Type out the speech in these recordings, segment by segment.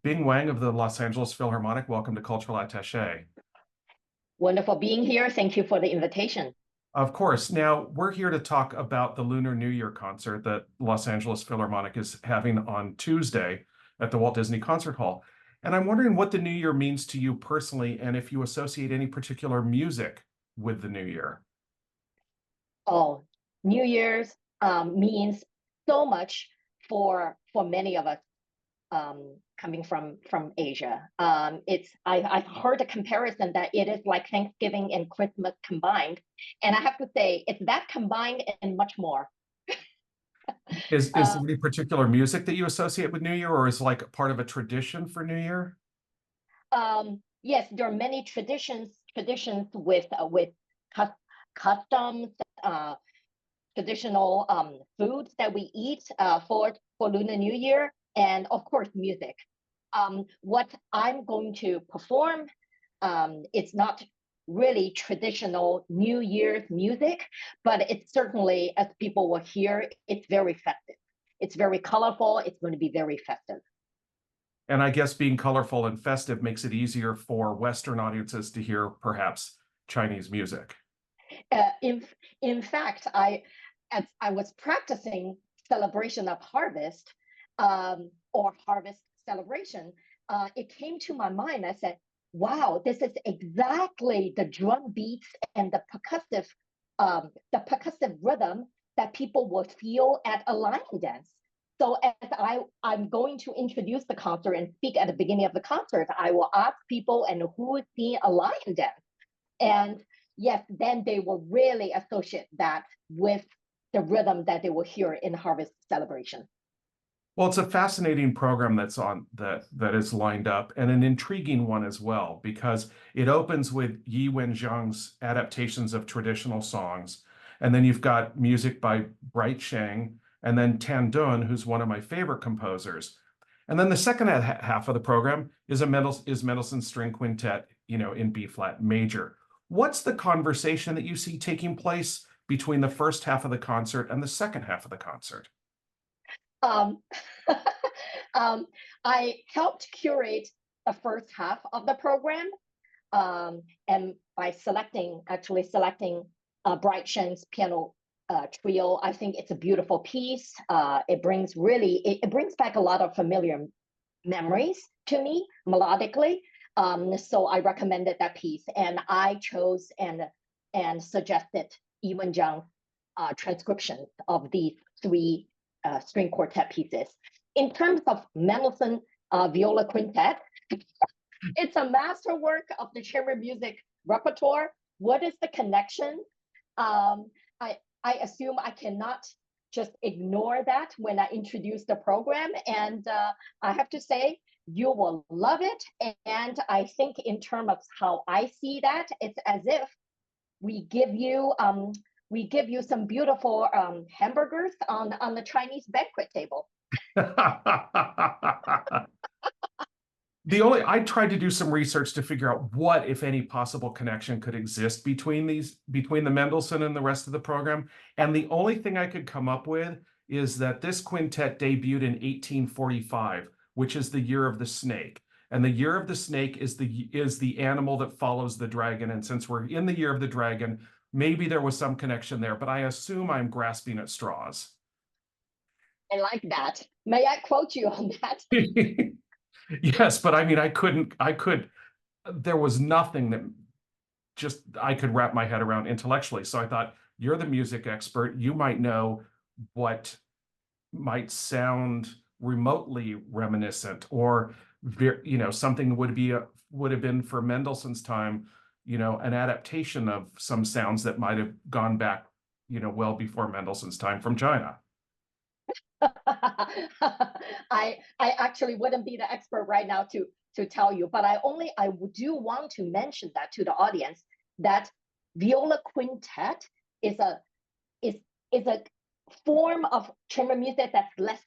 Bing Wang of the Los Angeles Philharmonic. Welcome to Cultural Attaché. Wonderful being here. Thank you for the invitation. Of course. Now, we're here to talk about the Lunar New Year concert that Los Angeles Philharmonic is having on Tuesday at the Walt Disney Concert Hall. And I'm wondering what the New Year means to you personally, and if you associate any particular music with the New Year. Oh, New Year's means so much for many of us coming from Asia. I've heard a comparison that it is like Thanksgiving and Christmas combined, and I have to say it's that combined and much more. Is there any particular music that you associate with New Year, or is like part of a tradition for New Year? Yes, there are many traditions with customs, traditional foods that we eat for Lunar New Year, and of course music. What I'm going to perform, it's not really traditional New Year's music, but it's certainly, as people will hear, it's very festive. It's very colorful. It's going to be very festive. And I guess being colorful and festive makes it easier for Western audiences to hear perhaps Chinese music. In fact, as I was practicing celebration of harvest, or harvest celebration, it came to my mind. I said, "Wow, this is exactly the drum beats and the percussive rhythm that people would feel at a lion dance." So as I'm going to introduce the concert and speak at the beginning of the concert, I will ask people and who is seeing a lion dance. And yes, then they will really associate that with the rhythm that they will hear in harvest celebration. Well, it's a fascinating program that is lined up, and an intriguing one as well, because it opens with Yi-Wen adaptations of traditional songs, and then you've got music by Bright Sheng, and then Tan Dun, who's one of my favorite composers. And then the second half of the program is Mendelssohn's String Quintet, in B flat major. What's the conversation that you see taking place between the first half of the concert and the second half of the concert? Um, I helped curate the first half of the program, and by actually selecting Bright Shen's piano trio. I think it's a beautiful piece. It brings back a lot of familiar memories to me melodically. So I recommended that piece, and I chose and suggested Yi-Wen transcription of these three string quartet pieces. In terms of Mendelssohn Viola Quintet, it's a masterwork of the chamber music repertoire. What is the connection? I assume I cannot just ignore that when I introduce the program. And I have to say, you will love it. And I think in terms of how I see that, it's as if we give you some beautiful hamburgers on the Chinese banquet table. I tried to do some research to figure out what, if any, possible connection could exist between the Mendelssohn and the rest of the program. And the only thing I could come up with is that this quintet debuted in 1845, which is the year of the snake. And the year of the snake is the animal that follows the dragon. And since we're in the year of the dragon, maybe there was some connection there, but I assume I'm grasping at straws. I like that. May I quote you on that? Yes, but I mean, there was nothing that I could wrap my head around intellectually. So I thought, you're the music expert. You might know what might sound remotely reminiscent, or, something would have been for Mendelssohn's time, an adaptation of some sounds that might have gone back, well before Mendelssohn's time from China. I actually wouldn't be the expert right now to tell you, but I do want to mention that to the audience, that viola quintet is a form of chamber music that's less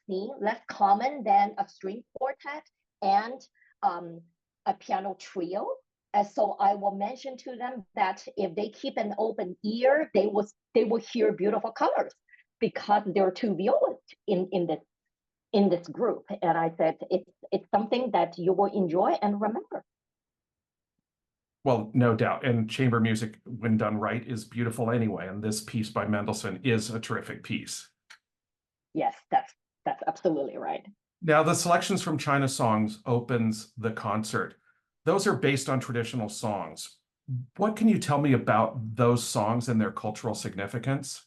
common than a string quartet and a piano trio. And so I will mention to them that if they keep an open ear, they will hear beautiful colors, because there are two violas in this in this group. And I said, it's something that you will enjoy and remember. Well, no doubt. And chamber music, when done right, is beautiful anyway. And this piece by Mendelssohn is a terrific piece. Yes, that's absolutely right. Now, the selections from China Songs opens the concert. Those are based on traditional songs. What can you tell me about those songs and their cultural significance?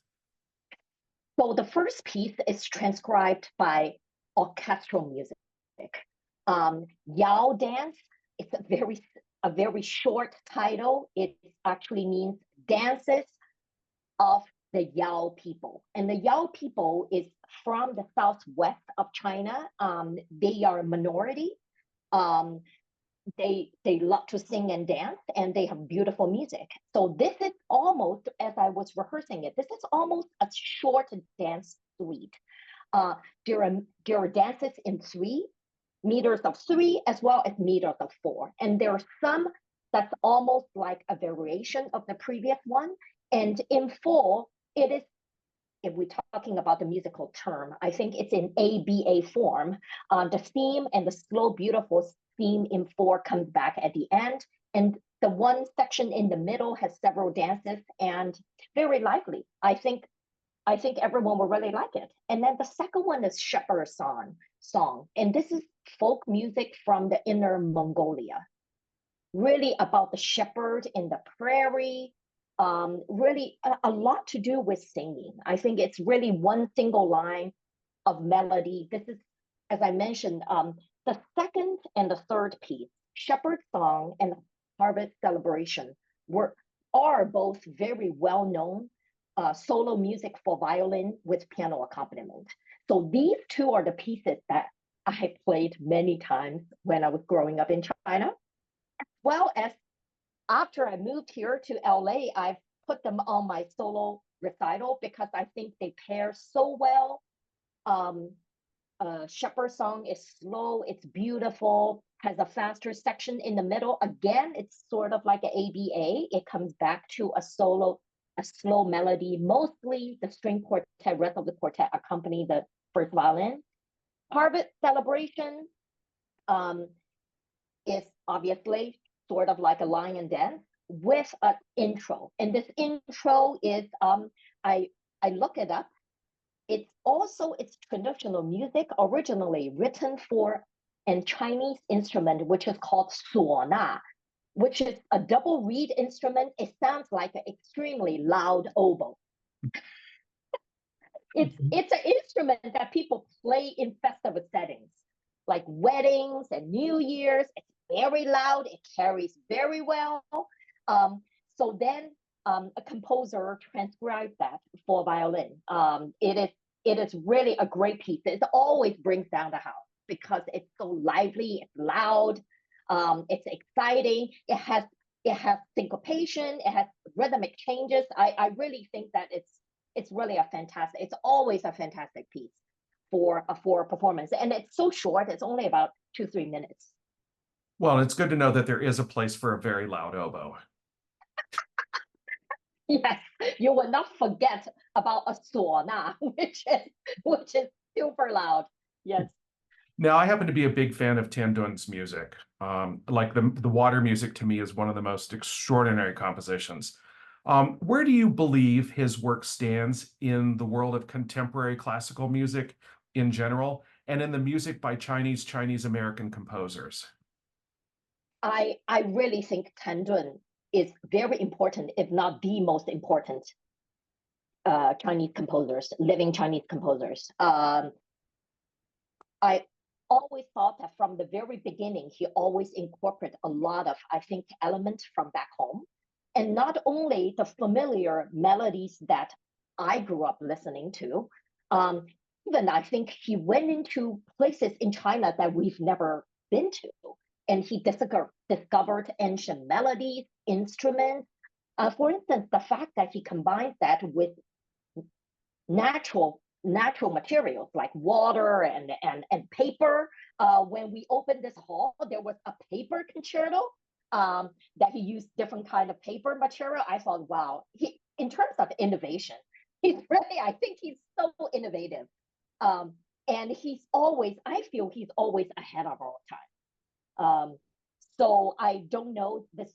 So the first piece is transcribed by orchestral music. Yao dance. It's a very short title. It actually means dances of the Yao people. And the Yao people is from the southwest of China. They are a minority. Um, they love to sing and dance, and they have beautiful music. So this is almost, as I was rehearsing it, this is almost a short dance suite. There are dances in 3 meters of 3 as well as meters of 4, and there are some that's almost like a variation of the previous one. And in 4, it is, if we're talking about the musical term, I think it's in ABA form. The theme and the slow, beautiful theme in 4 comes back at the end. And the one section in the middle has several dances and very lively. I think everyone will really like it. And then the second one is Shepherd song. And this is folk music from the Inner Mongolia, really about the shepherd in the prairie. Really a lot to do with singing. I think it's really one single line of melody. This is, as I mentioned, the second and the third piece, Shepherd Song and Harvest Celebration, are both very well-known solo music for violin with piano accompaniment. So these two are the pieces that I played many times when I was growing up in China, as well as after I moved here to LA, I've put them on my solo recital because I think they pair so well. Shepherd Song is slow, it's beautiful, has a faster section in the middle. Again, it's sort of like an ABA. It comes back to a slow melody. Mostly the string quartet, rest of the quartet accompany the first violin. Harvest Celebration is obviously sort of like a lion dance with an intro. And this intro is, I look it up. It's traditional music originally written for a Chinese instrument, which is called suona, which is a double reed instrument. It sounds like an extremely loud oboe. It's an instrument that people play in festive settings, like weddings and New Year's. It's very loud. It carries very well. So then a composer transcribed that for violin. It is really a great piece. It always brings down the house because it's so lively, it's loud, it's exciting. It has syncopation. It has rhythmic changes. I really think that it's really it's always a fantastic piece for a performance. And it's so short, it's only about 2-3 minutes. Well, it's good to know that there is a place for a very loud oboe. Yes, you will not forget about a suona, which is super loud. Yes. Now, I happen to be a big fan of Tan Dun's music. Like the water music to me is one of the most extraordinary compositions. Where do you believe his work stands in the world of contemporary classical music in general, and in the music by Chinese American composers? I really think Tan Dun is very important, if not the most important Chinese composers, living Chinese composers. I always thought that from the very beginning, he always incorporated a lot of, I think, elements from back home. And not only the familiar melodies that I grew up listening to, even I think he went into places in China that we've never been to. And he discovered ancient melodies, instruments. For instance, the fact that he combines that with natural materials like water and paper. When we opened this hall, there was a paper concerto that he used different kind of paper material. I thought, wow, in terms of innovation, I think he's so innovative. And he's always, I feel he's always ahead of our time. So I don't know this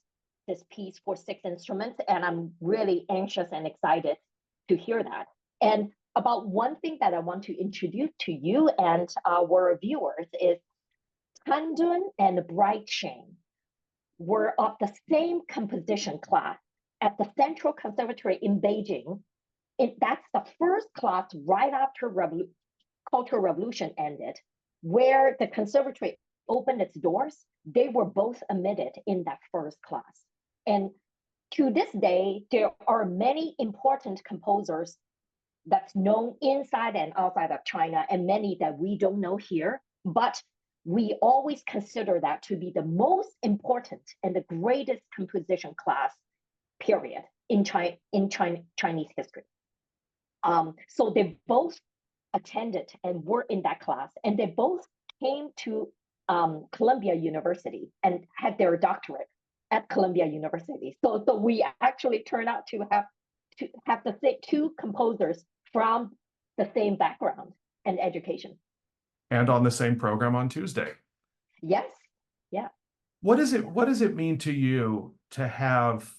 piece for 6 instruments, and I'm really anxious and excited to hear that. And about one thing that I want to introduce to you and our viewers is Tandun and Bright Shen were of the same composition class at the Central Conservatory in Beijing. That's the first class right after Cultural Revolution ended, where the conservatory opened its doors. They were both admitted in that first class. And to this day, there are many important composers that's known inside and outside of China, and many that we don't know here, but we always consider that to be the most important and the greatest composition class, period, in Chinese history. So they both attended and were in that class, and they both came to Columbia University and had their doctorate at Columbia University. So we actually turned out to have the same two composers from the same background and education. And on the same program on Tuesday. Yes. Yeah. What does it mean to you to have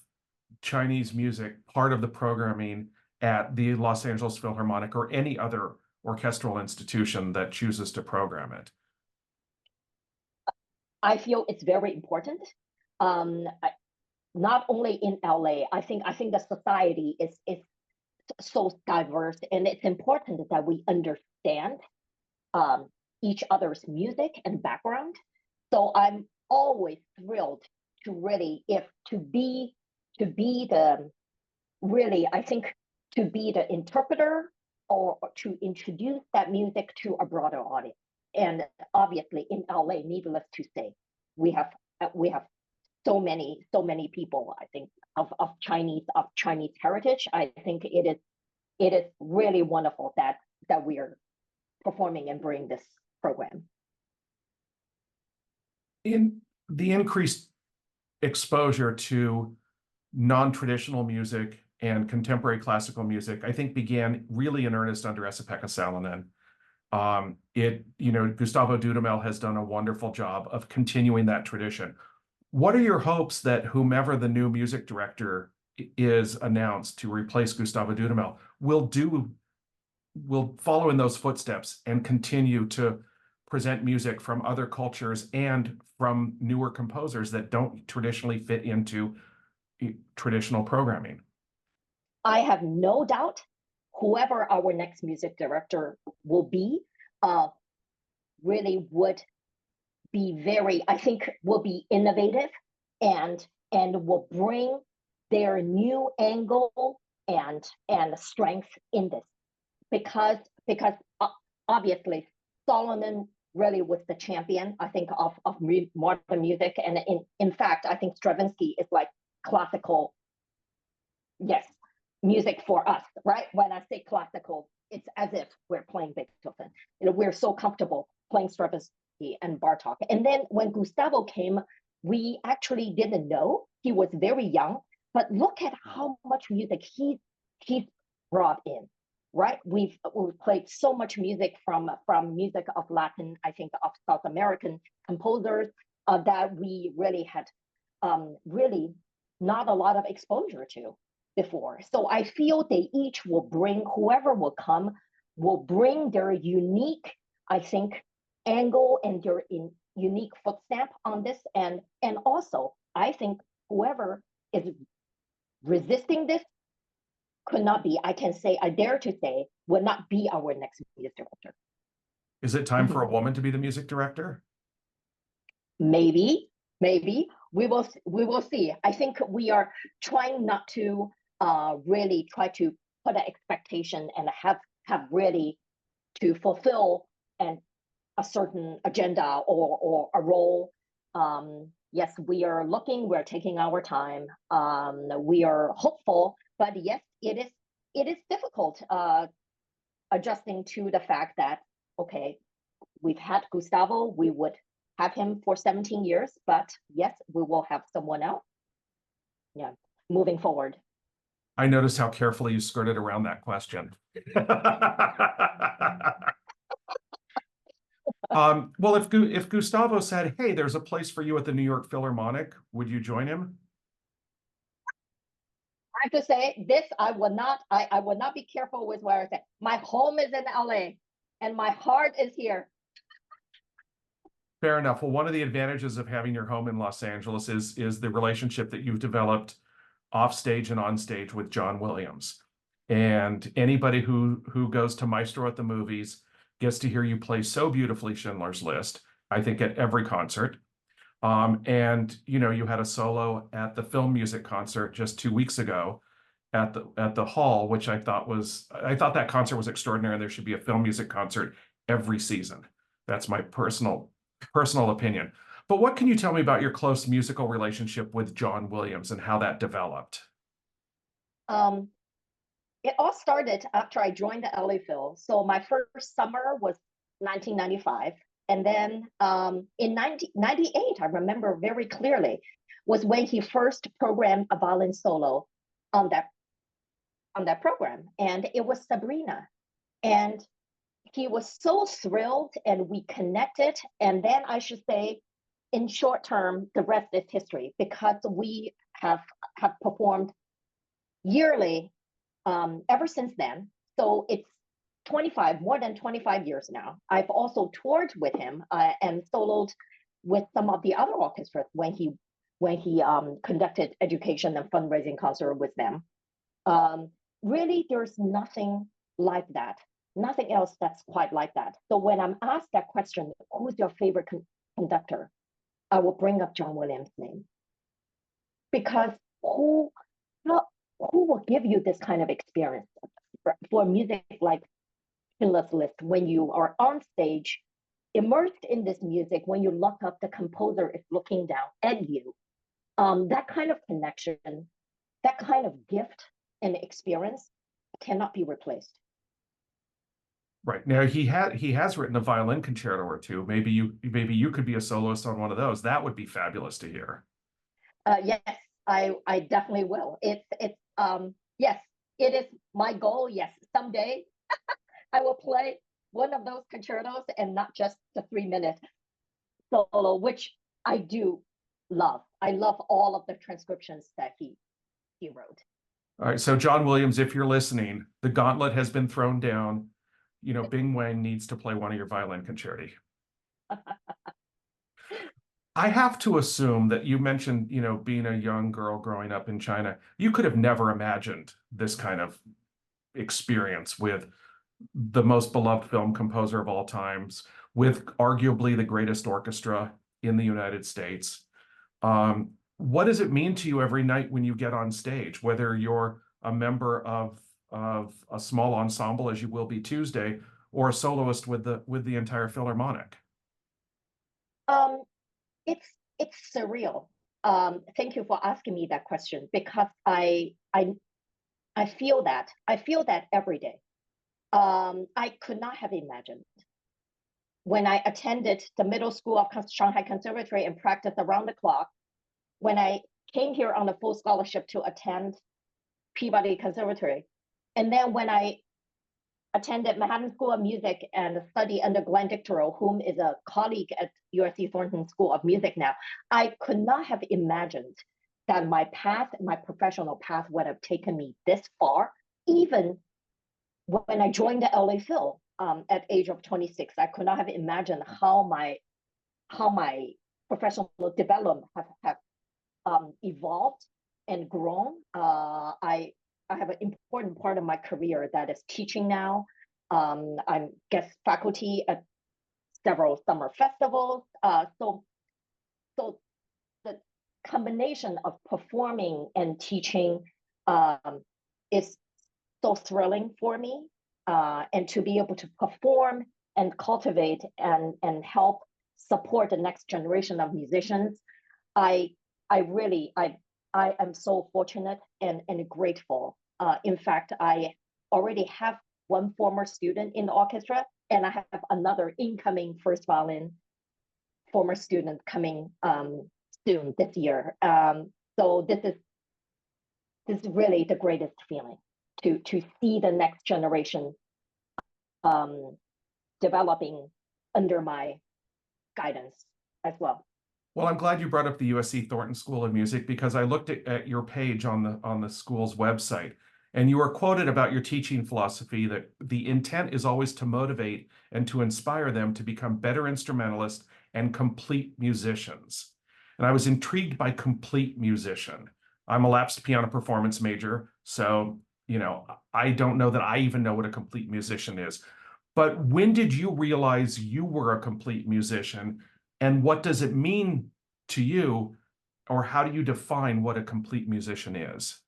Chinese music part of the programming at the Los Angeles Philharmonic or any other orchestral institution that chooses to program it? I feel it's very important. Not only in LA, I think the society is so diverse, and it's important that we understand each other's music and background. So I'm always thrilled to really be the interpreter or to introduce that music to a broader audience. And obviously in LA, needless to say, we have so many people, I think, of Chinese heritage. I think it is really wonderful that we are performing and bring this program. In the increased exposure to non-traditional music and contemporary classical music, I think began really in earnest under Esa-Pekka Salonen. Gustavo Dudamel has done a wonderful job of continuing that tradition. What are your hopes that whomever the new music director is announced to replace Gustavo Dudamel will follow in those footsteps and continue to present music from other cultures and from newer composers that don't traditionally fit into traditional programming? I have no doubt whoever our next music director will be, really would be will be innovative and will bring their new angle and strength in this, because obviously Solomon really was the champion, I think, of modern music, and in fact I think Stravinsky is like classical, yes, music for us, right? When I say classical, it's as if we're playing Beethoven. We're so comfortable playing Stravinsky and Bartok. And then when Gustavo came, we actually didn't know. He was very young, but look at how much music he brought in, right? We've played so much music from music of Latin, I think, of South American composers that we really had really not a lot of exposure to before. So I feel they each will bring, whoever will come, will bring their unique, I think, angle and their unique footstep on this. And also, I think whoever is resisting this could not be, I dare to say, will not be our next music director. Is it time for a woman to be the music director? Maybe. We will see. I think we are trying not to really try to put an expectation and have really to fulfill a certain agenda or a role. Yes, we are looking, we're taking our time. We are hopeful, but yes, it is difficult adjusting to the fact that, okay, we've had Gustavo, we would have him for 17 years, but yes, we will have someone else. Yeah, moving forward. I noticed how carefully you skirted around that question. Well, if Gustavo said, "Hey, there's a place for you at the New York Philharmonic," would you join him? I have to say this, I would not be careful with what I say. My home is in LA and my heart is here. Fair enough. Well, one of the advantages of having your home in Los Angeles is the relationship that you've developed off stage and on stage with John Williams. And anybody who goes to Maestro at the movies gets to hear you play so beautifully Schindler's List, I think at every concert. And you know, you had a solo at the film music concert just 2 weeks ago at the hall, which I thought that concert was extraordinary, and there should be a film music concert every season. That's my personal opinion. But what can you tell me about your close musical relationship with John Williams and how that developed? Um, it all started after I joined the LA Phil. So my first summer was 1995. And then in 1998, I remember very clearly, was when he first programmed a violin solo on that program. And it was Sabrina. And he was so thrilled and we connected. And then I should say, in short term, the rest is history because we have performed yearly ever since then. So it's more than 25 years now. I've also toured with him and soloed with some of the other orchestras when he conducted education and fundraising concert with them. Really, there's nothing like that. Nothing else that's quite like that. So when I'm asked that question, who's your favorite conductor? I will bring up John Williams' name. Because who will give you this kind of experience for music like Schindler's List when you are on stage, immersed in this music, when you look up, the composer is looking down at you. That kind of connection, that kind of gift and experience cannot be replaced. Right. Now he has written a violin concerto or two. Maybe you could be a soloist on one of those. That would be fabulous to hear. Yes, I definitely will. Yes, it is my goal. Yes, someday I will play one of those concertos and not just the 3 minute solo, which I do love. I love all of the transcriptions that he wrote. All right. So John Williams, if you're listening, the gauntlet has been thrown down. You know, Bing Wang needs to play one of your violin concerti. I have to assume that you mentioned, you know, being a young girl growing up in China, you could have never imagined this kind of experience with the most beloved film composer of all times, with arguably the greatest orchestra in the United States. What does it mean to you every night when you get on stage, whether you're a member of a small ensemble, as you will be Tuesday, or a soloist with the entire Philharmonic? Um, it's surreal. Thank you for asking me that question because I feel that every day. I could not have imagined when I attended the middle school of Shanghai Conservatory and practiced around the clock. When I came here on a full scholarship to attend Peabody Conservatory, and then when I attended Manhattan School of Music and studied under Glenn Dictorow, whom is a colleague at USC Thornton School of Music now, I could not have imagined that my professional path would have taken me this far, even when I joined the LA Phil at age of 26. I could not have imagined how my professional development have evolved and grown. I have an important part of my career that is teaching now. I'm guest faculty at several summer festivals. So the combination of performing and teaching is so thrilling for me. And to be able to perform and cultivate and help support the next generation of musicians, I am so fortunate and grateful. In fact, I already have one former student in the orchestra, and I have another incoming first violin former student coming soon this year. So this is really the greatest feeling to see the next generation developing under my guidance as well. Well, I'm glad you brought up the USC Thornton School of Music because I looked at your page on the school's website, and you were quoted about your teaching philosophy that the intent is always to motivate and to inspire them to become better instrumentalists and complete musicians. And I was intrigued by complete musician. I'm a lapsed piano performance major, so I don't know that I even know what a complete musician is. But when did you realize you were a complete musician? And what does it mean to you, or how do you define what a complete musician is?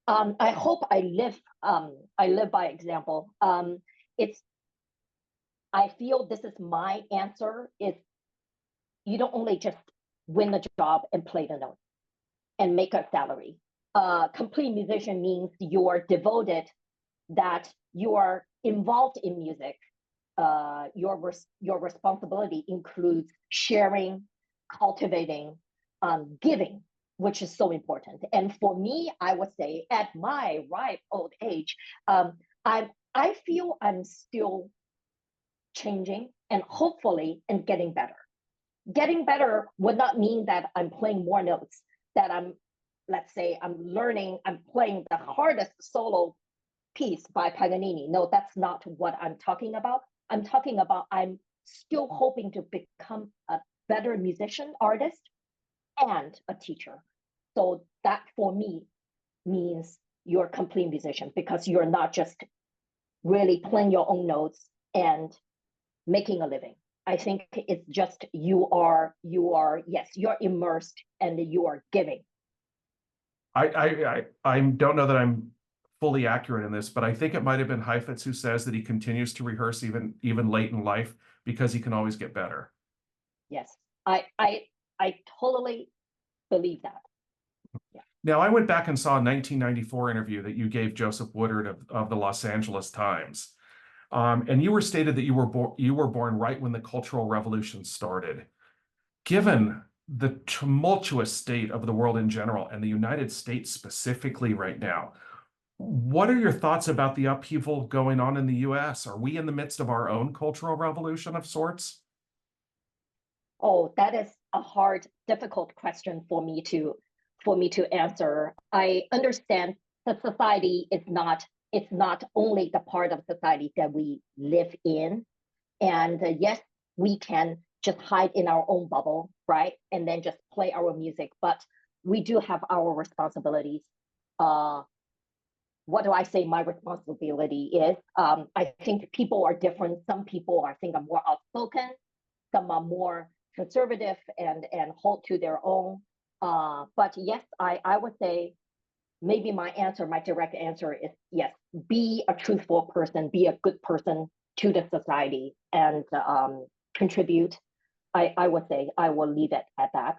I hope I live by example. I feel this is my answer is you don't only just win the job and play the note and make a salary. Complete musician means you're devoted, that you are involved in music. Your responsibility includes sharing, cultivating, giving, which is so important. And for me, I would say at my ripe old age, I feel I'm still changing and hopefully and getting better. Getting better would not mean that I'm playing more notes, that let's say I'm playing the hardest solo piece by Paganini. No, that's not what I'm talking about. I'm talking about I'm still hoping to become a better musician, artist, and a teacher. So that for me means you're a complete musician because you're not just really playing your own notes and making a living. I think it's just you are yes, you're immersed and you are giving. I don't know that I'm fully accurate in this, but I think it might have been Heifetz who says that he continues to rehearse even late in life because he can always get better. Yes, I totally believe that. Yeah. Now, I went back and saw a 1994 interview that you gave Joseph Woodard of the Los Angeles Times. And you were stated that you were born right when the Cultural Revolution started. Given the tumultuous state of the world in general and the United States specifically right now, what are your thoughts about the upheaval going on in the US? Are we in the midst of our own cultural revolution of sorts? Oh, that is a hard, difficult question for me to answer. I understand that society is not, it's not only the part of society that we live in. And yes, we can just hide in our own bubble, right? And then just play our music, but we do have our responsibilities. What do I say my responsibility is? I think people are different. Some people I think are more outspoken, some are more conservative and hold to their own. But yes, I would say maybe my direct answer is yes, be a truthful person, be a good person to the society and contribute. I would say I will leave it at that.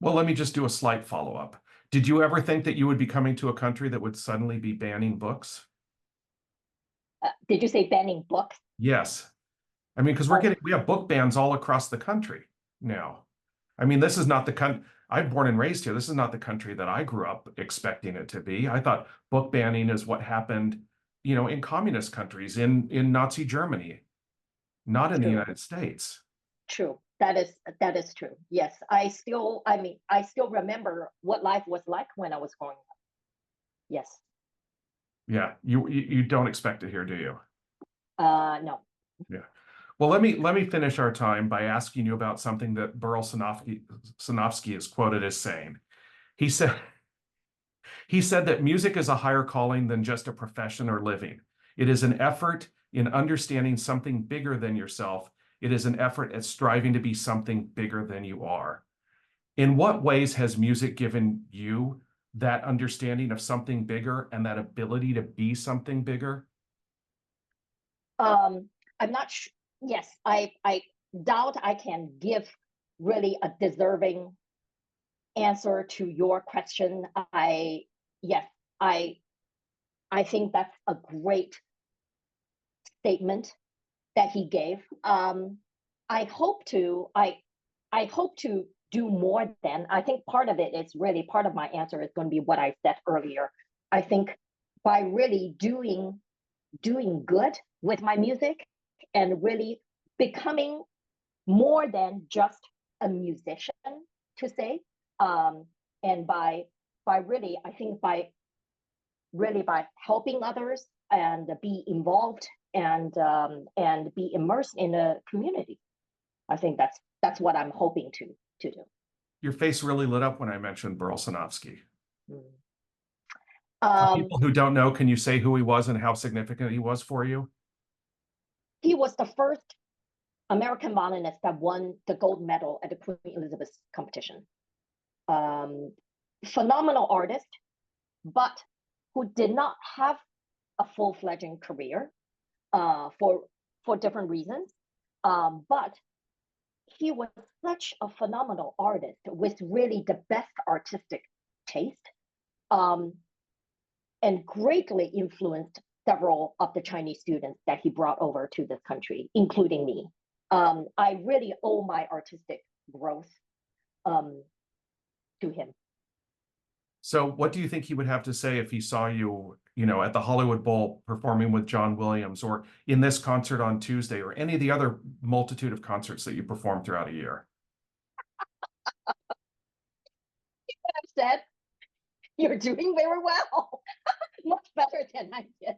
Well, let me just do a slight follow-up. Did you ever think that you would be coming to a country that would suddenly be banning books? Did you say banning books? Yes. I mean, because we have book bans all across the country now. I mean, this is not the country I'm born and raised here. This is not the country that I grew up expecting it to be. I thought book banning is what happened, in communist countries, in Nazi Germany, not in the United States. True. That is true. Yes. I still remember what life was like when I was growing up. Yes. Yeah. You don't expect it here, do you? No. Yeah. Well, let me finish our time by asking you about something that Burl Sanofsky is quoted as saying. He said that music is a higher calling than just a profession or living. It is an effort in understanding something bigger than yourself. It is an effort at striving to be something bigger than you are. In what ways has music given you that understanding of something bigger and that ability to be something bigger? I'm not sure. Yes, I doubt I can give really a deserving answer to your question. Yes, I think that's a great statement that he gave. I hope to do more than. I think part of it is really part of my answer is going to be what I said earlier. I think by really doing good with my music and really becoming more than just a musician, to say. And by really, I think by helping others and be involved and be immersed in a community. I think that's what I'm hoping to do. Your face really lit up when I mentioned Burl-Sanofsky. For Um, people who don't know, can you say who he was and how significant he was for you? he was the first American violinist that won the gold medal at the Queen Elizabeth competition. Phenomenal artist, but who did not have a full-fledged career for different reasons. But he was such a phenomenal artist with really the best artistic taste, and greatly influenced several of the Chinese students that he brought over to this country, including me. I really owe my artistic growth to him. So what do you think he would have to say if he saw you, at the Hollywood Bowl performing with John Williams, or in this concert on Tuesday, or any of the other multitude of concerts that you perform throughout a year? He would have said, "You're doing very well, much better than I did."